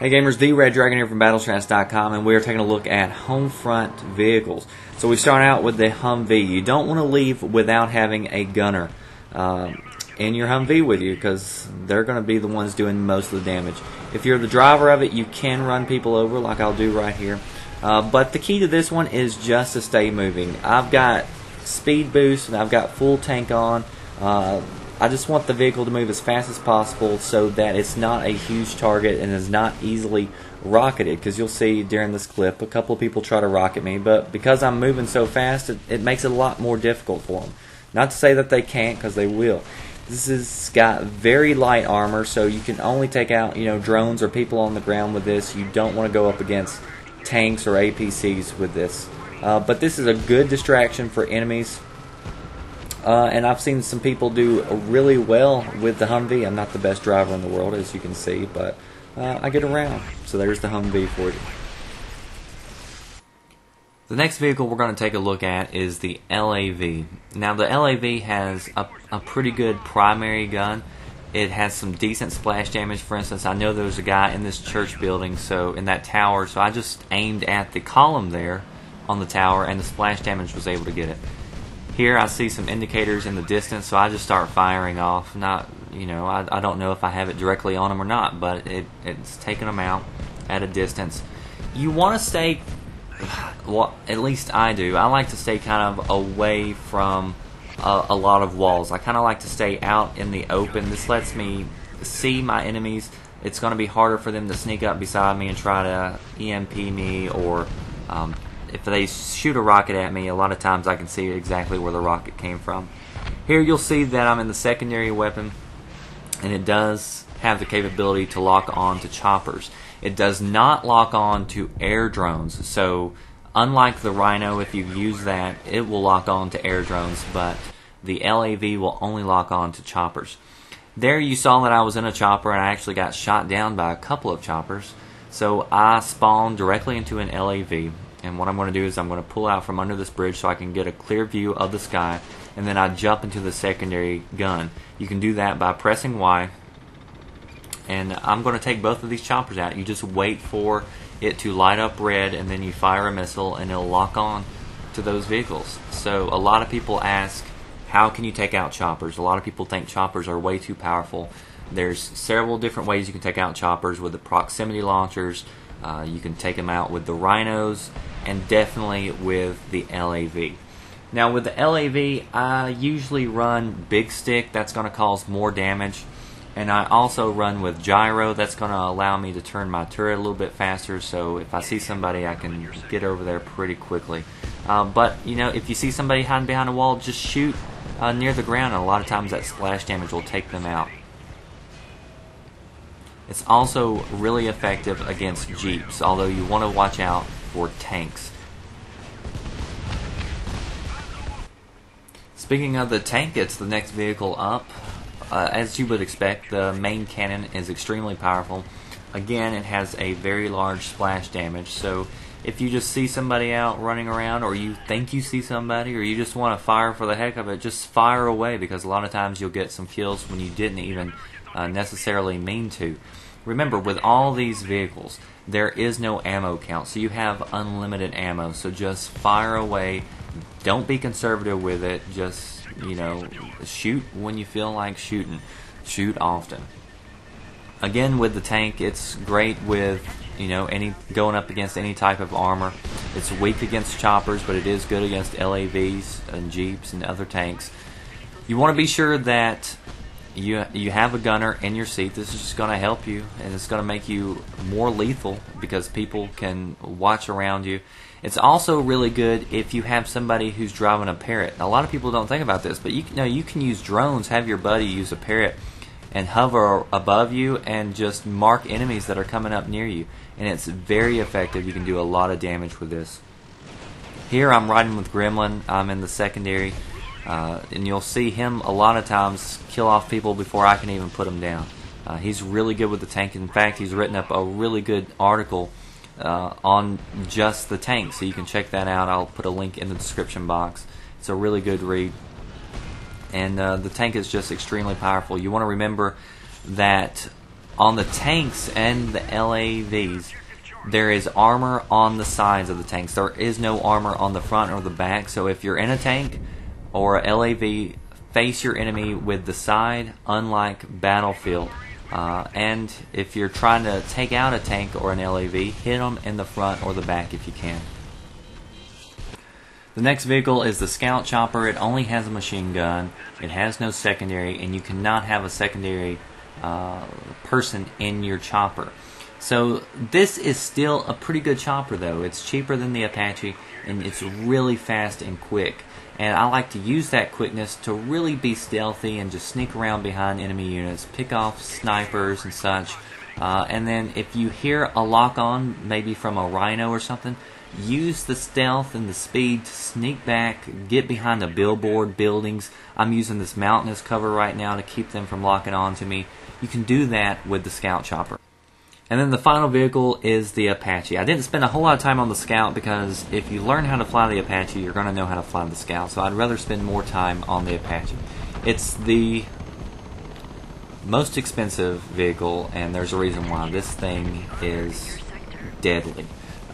Hey gamers, the Red Dragon here from BattleStrats.com, and we are taking a look at Homefront vehicles. So we start out with the Humvee. You don't want to leave without having a gunner in your Humvee with you, because they're going to be the ones doing most of the damage. If you're the driver of it, you can run people over like I'll do right here. But the key to this one is just to stay moving. I've got speed boost and I've got full tank on. I just want the vehicle to move as fast as possible so that it's not a huge target and is not easily rocketed, because you'll see during this clip a couple of people try to rocket me, but because I'm moving so fast, it makes it a lot more difficult for them. Not to say that they can't, because they will. This has got very light armor, so you can only take out drones or people on the ground with this. You don't want to go up against tanks or APCs with this. But this is a good distraction for enemies. And I've seen some people do really well with the Humvee. I'm not the best driver in the world, as you can see, but I get around. So there's the Humvee for you. The next vehicle we're going to take a look at is the LAV. Now the LAV has a pretty good primary gun. It has some decent splash damage. For instance, I know there was a guy in this church building, so in that tower, so I just aimed at the column there on the tower, and the splash damage was able to get it. Here I see some indicators in the distance, so I just start firing off. Not, I don't know if I have it directly on them or not, but it's taking them out at a distance. You want to stay, well, at least I do. I like to stay kind of away from a lot of walls. I kind of like to stay out in the open. This lets me see my enemies. It's going to be harder for them to sneak up beside me and try to EMP me, or if they shoot a rocket at me, a lot of times I can see exactly where the rocket came from. Here you'll see that I'm in the secondary weapon, and it does have the capability to lock on to choppers. It does not lock on to air drones, so unlike the Rhino, if you use that, it will lock on to air drones, but the LAV will only lock on to choppers. There you saw that I was in a chopper, and I actually got shot down by a couple of choppers, so I spawned directly into an LAV. And what I'm going to do is I'm going to pull out from under this bridge so I can get a clear view of the sky, and then I jump into the secondary gun. You can do that by pressing Y, and I'm going to take both of these choppers out. You just wait for it to light up red, and then you fire a missile, and it'll lock on to those vehicles. So a lot of people ask, how can you take out choppers? A lot of people think choppers are way too powerful. There's several different ways you can take out choppers with the proximity launchers. You can take them out with the Rhinos, and definitely with the LAV. Now with the LAV, I usually run big stick. That's going to cause more damage, and I also run with gyro. That's going to allow me to turn my turret a little bit faster, so if I see somebody, I can get over there pretty quickly. But if you see somebody hiding behind a wall, just shoot near the ground, and a lot of times that splash damage will take them out. It's also really effective against Jeeps, although you want to watch out for tanks. Speaking of the tank, it's the next vehicle up. As you would expect, the main cannon is extremely powerful. Again, it has a very large splash damage, so if you just see somebody out running around, or you think you see somebody, or you just want to fire for the heck of it, just fire away, because a lot of times you'll get some kills when you didn't even necessarily mean to. Remember, with all these vehicles, there is no ammo count, so you have unlimited ammo, so just fire away. Don't be conservative with it. Just, shoot when you feel like shooting. Shoot often. Again, with the tank, it's great with, going up against any type of armor. It's weak against choppers, but it is good against LAVs and Jeeps and other tanks. You want to be sure that you have a gunner in your seat. This is just going to help you, and it's going to make you more lethal because people can watch around you. It's also really good if you have somebody who's driving a Parrot. Now, a lot of people don't think about this, but you can use drones. Have your buddy use a Parrot and hover above you and just mark enemies that are coming up near you, and it's very effective. You can do a lot of damage with this. Here I'm riding with Gremlin. I'm in the secondary. And you'll see him a lot of times kill off people before I can even put him down. He's really good with the tank. In fact, he's written up a really good article on just the tank, so you can check that out. I'll put a link in the description box. It's a really good read. And the tank is just extremely powerful. You want to remember that On the tanks and the LAVs, there is armor on the sides of the tanks. There is no armor on the front or the back. So if you're in a tank or a LAV, face your enemy with the side, unlike Battlefield. And if you're trying to take out a tank or an LAV, hit them in the front or the back if you can. The next vehicle is the Scout Chopper. It only has a machine gun. It has no secondary, and you cannot have a secondary person in your chopper. So this is still a pretty good chopper, though. It's cheaper than the Apache, and it's really fast and quick. And I like to use that quickness to really be stealthy and just sneak around behind enemy units, pick off snipers and such. And then if you hear a lock-on, maybe from a Rhino or something, use the stealth and the speed to sneak back, get behind the billboard buildings. I'm using this mountain as cover right now to keep them from locking on to me. You can do that with the Scout Chopper. And then the final vehicle is the Apache. I didn't spend a whole lot of time on the Scout because if you learn how to fly the Apache, you're going to know how to fly the Scout. So I'd rather spend more time on the Apache. It's the most expensive vehicle, and there's a reason why. This thing is deadly.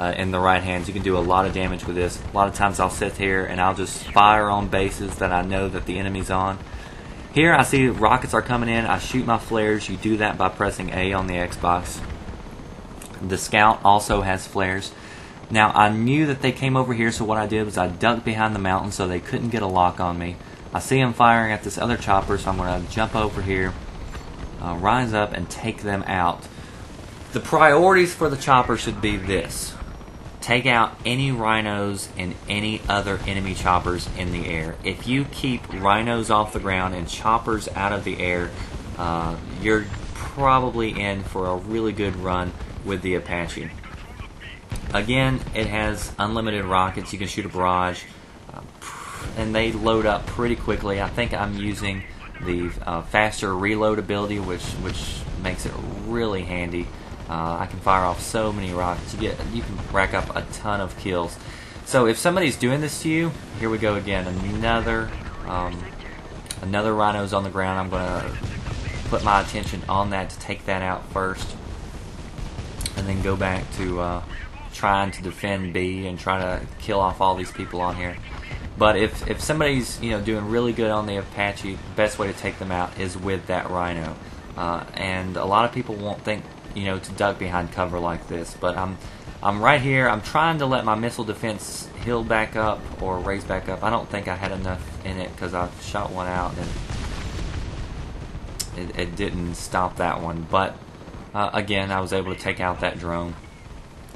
In the right hands, you can do a lot of damage with this. A lot of times I'll sit here and I'll just fire on bases that I know that the enemy's on. Here I see rockets are coming in. I shoot my flares. You do that by pressing A on the Xbox. The Scout also has flares. Now I knew that they came over here, so what I did was I ducked behind the mountain so they couldn't get a lock on me. I see them firing at this other chopper, so I'm going to jump over here, rise up, and take them out. The priorities for the chopper should be this. Take out any rhinos and any other enemy choppers in the air. If you keep rhinos off the ground and choppers out of the air, you're probably in for a really good run with the Apache. Again, it has unlimited rockets. You can shoot a barrage, and they load up pretty quickly. I think I'm using the faster reload ability, which makes it really handy. I can fire off so many rockets. You can rack up a ton of kills. So if somebody's doing this to you, here we go again. Another rhino's on the ground. I'm going to put my attention on that to take that out first, and then go back to trying to defend B and try to kill off all these people on here. But if somebody's doing really good on the Apache, the best way to take them out is with that rhino. And a lot of people won't think to duck behind cover like this, but I'm right here. I'm trying to let my missile defense heal back up or raise back up. I don't think I had enough in it because I shot one out and it didn't stop that one. But again, I was able to take out that drone.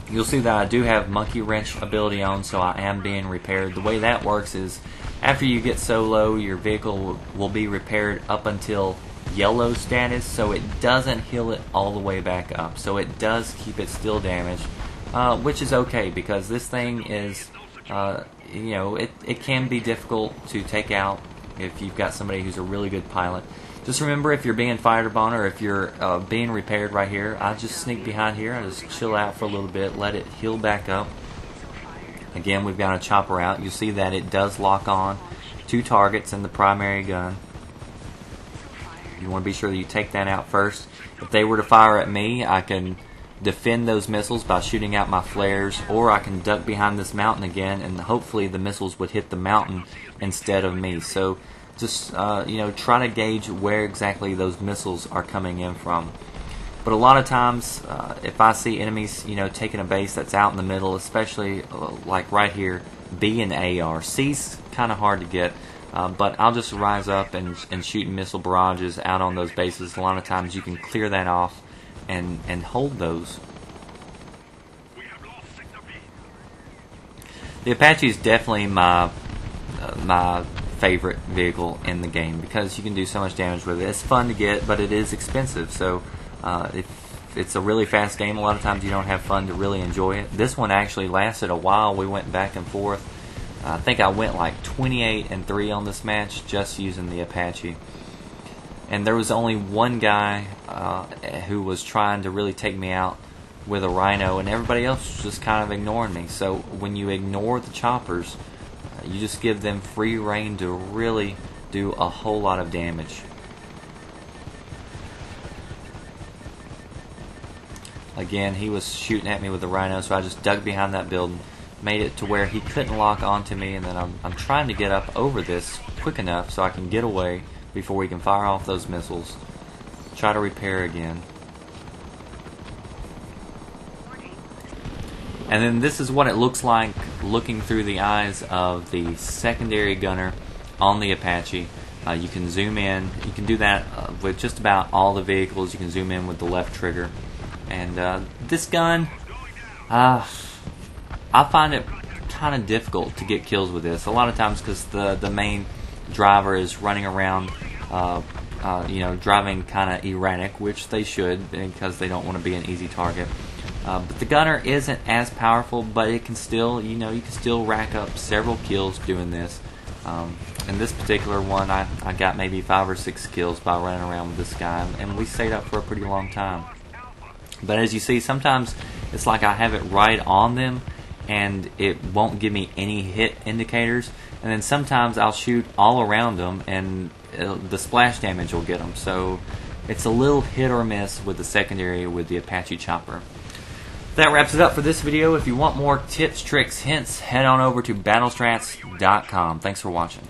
You'll see that I do have monkey wrench ability on, so I am being repaired. The way that works is after you get so low, your vehicle will be repaired up until yellow status, so it doesn't heal it all the way back up. So it does keep it still damaged, which is okay because this thing is, it can be difficult to take out if you've got somebody who's a really good pilot. Just remember, if you're being fired upon or if you're being repaired right here, I just sneak behind here. I just chill out for a little bit, let it heal back up. Again, we've got a chopper out. You see that it does lock on 2 targets in the primary gun. You want to be sure that you take that out first. If they were to fire at me, I can defend those missiles by shooting out my flares, or I can duck behind this mountain again, and hopefully the missiles would hit the mountain instead of me. So just try to gauge where exactly those missiles are coming in from. But a lot of times, if I see enemies, taking a base that's out in the middle, especially like right here, B and A are. C's kind of hard to get. But I'll just rise up and shoot missile barrages out on those bases. A lot of times you can clear that off and hold those. The Apache is definitely my favorite vehicle in the game because you can do so much damage with it. It's fun to get, but it is expensive. So if it's a really fast game, a lot of times you don't have fun to really enjoy it. This one actually lasted a while. We went back and forth. I think I went like 28-3 on this match just using the Apache. And there was only one guy who was trying to really take me out with a Rhino, and everybody else was just kind of ignoring me. So when you ignore the choppers, you just give them free rein to really do a whole lot of damage. Again, he was shooting at me with the Rhino, so I just dug behind that building, made it to where he couldn't lock onto me, and then I'm trying to get up over this quick enough so I can get away before we can fire off those missiles. Try to repair again. And then this is what it looks like looking through the eyes of the secondary gunner on the Apache. You can zoom in. You can do that with just about all the vehicles. You can zoom in with the left trigger. And this gun, I find it kind of difficult to get kills with this. A lot of times because the main driver is running around, driving kind of erratic, which they should because they don't want to be an easy target. But the gunner isn't as powerful, but it can still, you can still rack up several kills doing this. In this particular one, I got maybe 5 or 6 kills by running around with this guy, and we stayed up for a pretty long time. But as you see, sometimes it's like I have it right on them, and it won't give me any hit indicators. And then sometimes I'll shoot all around them, and the splash damage will get them. So it's a little hit or miss with the secondary with the Apache chopper. That wraps it up for this video. If you want more tips, tricks, hints, head on over to battlestrats.com. Thanks for watching.